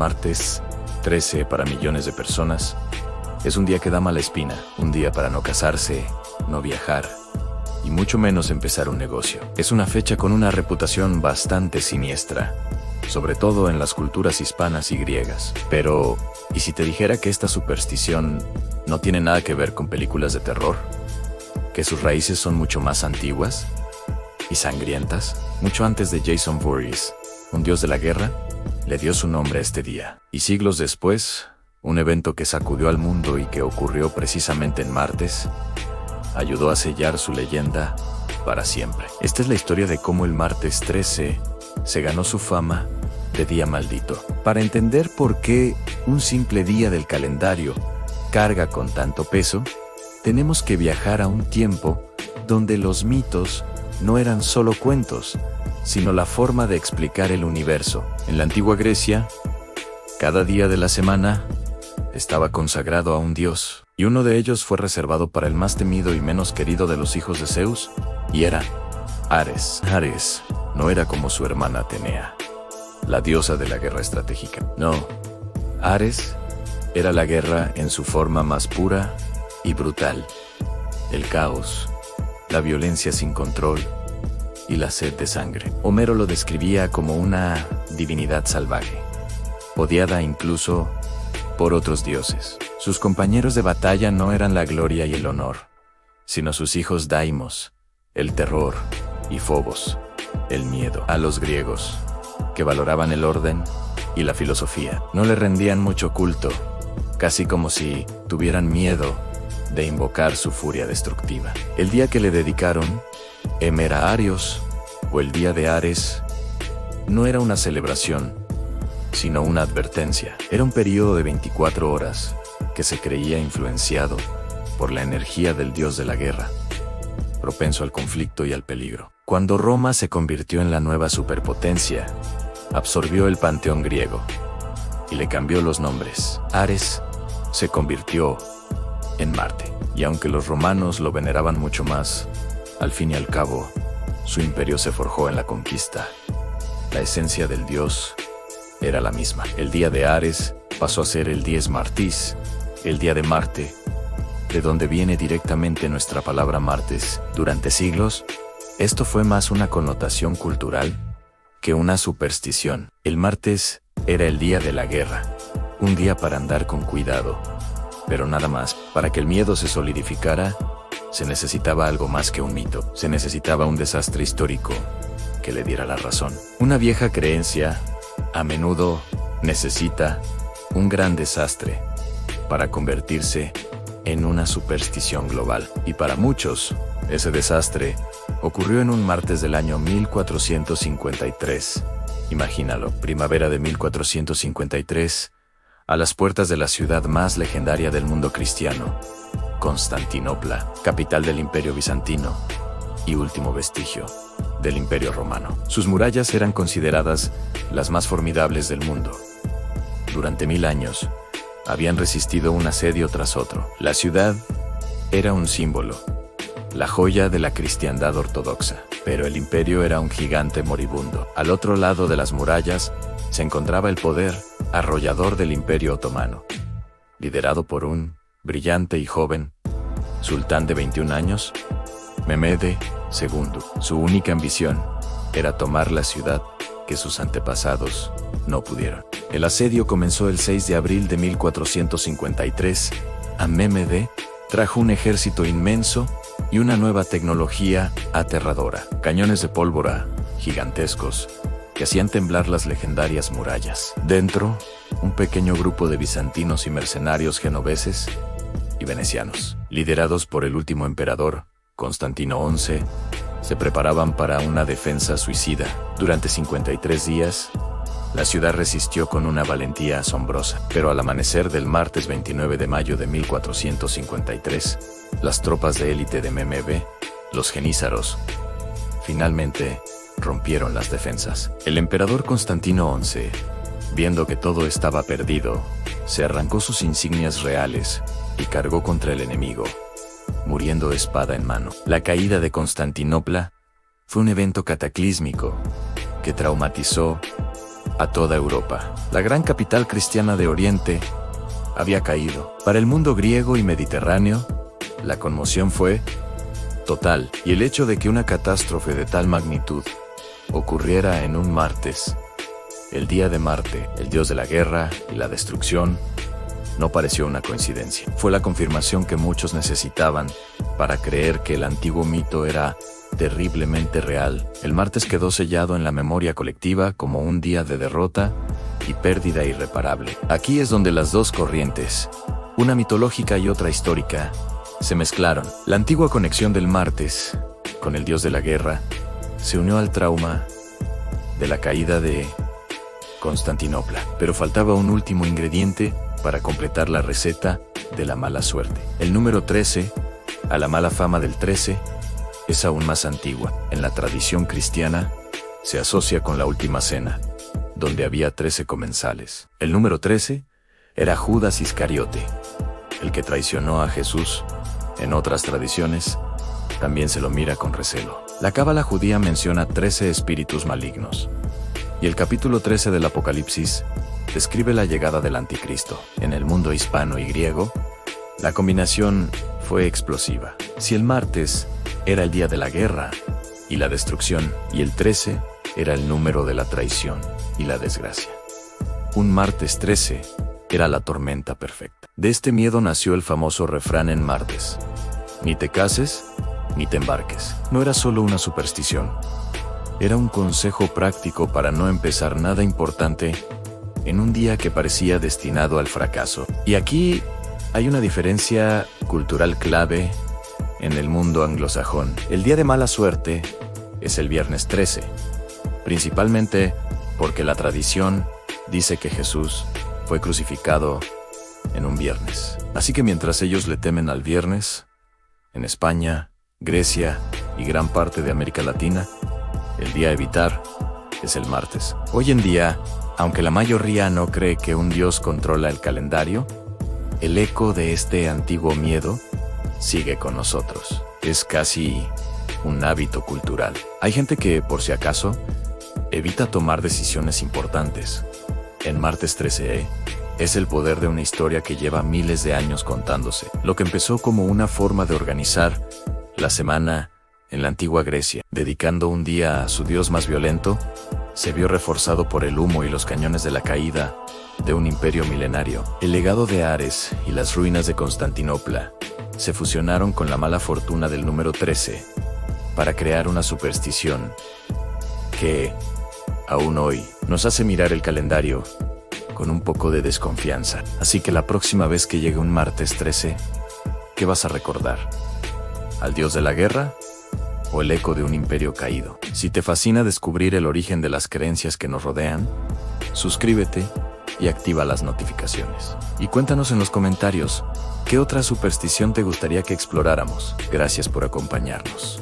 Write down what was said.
Martes 13 para millones de personas es un día que da mala espina, un día para no casarse, no viajar y mucho menos empezar un negocio. Es una fecha con una reputación bastante siniestra, sobre todo en las culturas hispanas y griegas. Pero, ¿y si te dijera que esta superstición no tiene nada que ver con películas de terror? ¿Que sus raíces son mucho más antiguas y sangrientas? Mucho antes de Jason Voorhees, un dios de la guerra, le dio su nombre a este día. Y siglos después, un evento que sacudió al mundo y que ocurrió precisamente en martes, ayudó a sellar su leyenda para siempre. Esta es la historia de cómo el martes 13 se ganó su fama de día maldito. Para entender por qué un simple día del calendario carga con tanto peso, tenemos que viajar a un tiempo donde los mitos no eran solo cuentos, sino la forma de explicar el universo. En la antigua Grecia, cada día de la semana estaba consagrado a un dios, y uno de ellos fue reservado para el más temido y menos querido de los hijos de Zeus, y era Ares. Ares no era como su hermana Atenea, la diosa de la guerra estratégica. No, Ares era la guerra en su forma más pura y brutal. El caos, la violencia sin control y la sed de sangre. Homero lo describía como una divinidad salvaje, odiada incluso por otros dioses. Sus compañeros de batalla no eran la gloria y el honor, sino sus hijos Daimos, el terror, y Fobos, el miedo. A los griegos, que valoraban el orden y la filosofía, no le rendían mucho culto, casi como si tuvieran miedo de invocar su furia destructiva. El día que le dedicaron, Emerarios, o el día de Ares, no era una celebración, sino una advertencia. Era un periodo de 24 horas que se creía influenciado por la energía del dios de la guerra, propenso al conflicto y al peligro. Cuando Roma se convirtió en la nueva superpotencia, absorbió el panteón griego y le cambió los nombres. Ares se convirtió en Marte, y aunque los romanos lo veneraban mucho más, al fin y al cabo, su imperio se forjó en la conquista. La esencia del dios era la misma. El día de Ares pasó a ser el dies Martis, el día de Marte, de donde viene directamente nuestra palabra martes. Durante siglos, esto fue más una connotación cultural que una superstición. El martes era el día de la guerra, un día para andar con cuidado, pero nada más. Para que el miedo se solidificara, se necesitaba algo más que un mito. Se necesitaba un desastre histórico que le diera la razón. Una vieja creencia a menudo necesita un gran desastre para convertirse en una superstición global. Y para muchos, ese desastre ocurrió en un martes del año 1453. Imagínalo, primavera de 1453, a las puertas de la ciudad más legendaria del mundo cristiano, Constantinopla, capital del Imperio Bizantino y último vestigio del Imperio Romano. Sus murallas eran consideradas las más formidables del mundo. Durante 1000 años, habían resistido un asedio tras otro. La ciudad era un símbolo, la joya de la cristiandad ortodoxa, pero el imperio era un gigante moribundo. Al otro lado de las murallas se encontraba el poder arrollador del Imperio Otomano, liderado por un brillante y joven sultán de 21 años, Mehmed II. Su única ambición era tomar la ciudad que sus antepasados no pudieron. El asedio comenzó el 6 de abril de 1453. A Mehmed trajo un ejército inmenso y una nueva tecnología aterradora. Cañones de pólvora gigantescos que hacían temblar las legendarias murallas. Dentro, un pequeño grupo de bizantinos y mercenarios genoveses y venecianos, liderados por el último emperador, Constantino XI, se preparaban para una defensa suicida. Durante 53 días, la ciudad resistió con una valentía asombrosa. Pero al amanecer del martes 29 de mayo de 1453, las tropas de élite de Mehmed, los genízaros, finalmente rompieron las defensas. El emperador Constantino XI, viendo que todo estaba perdido, se arrancó sus insignias reales y cargó contra el enemigo, muriendo espada en mano. La caída de Constantinopla fue un evento cataclísmico que traumatizó a toda Europa. La gran capital cristiana de Oriente había caído. Para el mundo griego y mediterráneo, la conmoción fue total, y el hecho de que una catástrofe de tal magnitud ocurriera en un martes, el día de Marte, el dios de la guerra y la destrucción, no pareció una coincidencia. Fue la confirmación que muchos necesitaban para creer que el antiguo mito era terriblemente real. El martes quedó sellado en la memoria colectiva como un día de derrota y pérdida irreparable. Aquí es donde las dos corrientes, una mitológica y otra histórica, se mezclaron. La antigua conexión del martes con el dios de la guerra se unió al trauma de la caída de Constantinopla, pero faltaba un último ingrediente para completar la receta de la mala suerte. El número 13, a la mala fama del 13, es aún más antigua. En la tradición cristiana, se asocia con la última cena, donde había 13 comensales. El número 13 era Judas Iscariote, el que traicionó a Jesús. En otras tradiciones, también se lo mira con recelo. La cábala judía menciona 13 espíritus malignos, y el capítulo 13 del Apocalipsis describe la llegada del anticristo. En el mundo hispano y griego, la combinación fue explosiva. Si el martes era el día de la guerra y la destrucción, y el 13 era el número de la traición y la desgracia, un martes 13 era la tormenta perfecta. De este miedo nació el famoso refrán en martes: ni te cases, ni te embarques. No era solo una superstición, era un consejo práctico para no empezar nada importante en un día que parecía destinado al fracaso. Y aquí hay una diferencia cultural clave en el mundo anglosajón. El día de mala suerte es el viernes 13, principalmente porque la tradición dice que Jesús fue crucificado en un viernes. Así que mientras ellos le temen al viernes, en España, Grecia y gran parte de América Latina, el día a evitar es el martes. Hoy en día, aunque la mayoría no cree que un dios controla el calendario, el eco de este antiguo miedo sigue con nosotros. Es casi un hábito cultural. Hay gente que, por si acaso, evita tomar decisiones importantes. En martes 13 es el poder de una historia que lleva miles de años contándose. Lo que empezó como una forma de organizar la semana en la antigua Grecia, dedicando un día a su dios más violento, se vio reforzado por el humo y los cañones de la caída de un imperio milenario. El legado de Ares y las ruinas de Constantinopla se fusionaron con la mala fortuna del número 13 para crear una superstición que, aún hoy, nos hace mirar el calendario con un poco de desconfianza. Así que la próxima vez que llegue un martes 13, ¿qué vas a recordar? ¿Al dios de la guerra o el eco de un imperio caído? Si te fascina descubrir el origen de las creencias que nos rodean, suscríbete y activa las notificaciones. Y cuéntanos en los comentarios, ¿qué otra superstición te gustaría que exploráramos? Gracias por acompañarnos.